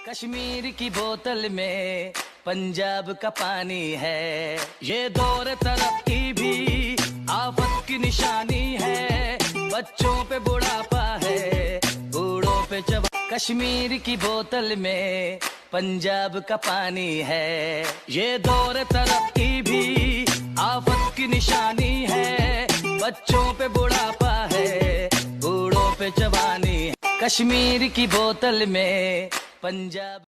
कश्मीर की बोतल में पंजाब का पानी है। ये दौर तरक्की भी आफत की निशानी है। बच्चों पे बुढ़ापा है, बूढ़ों पे जवान। कश्मीर की बोतल में पंजाब का पानी है। ये दौर तरक्की भी आफत की निशानी है। बच्चों पे बुढ़ापा है, बूढ़ों पे जवानी है। कश्मीर की बोतल में पंजाब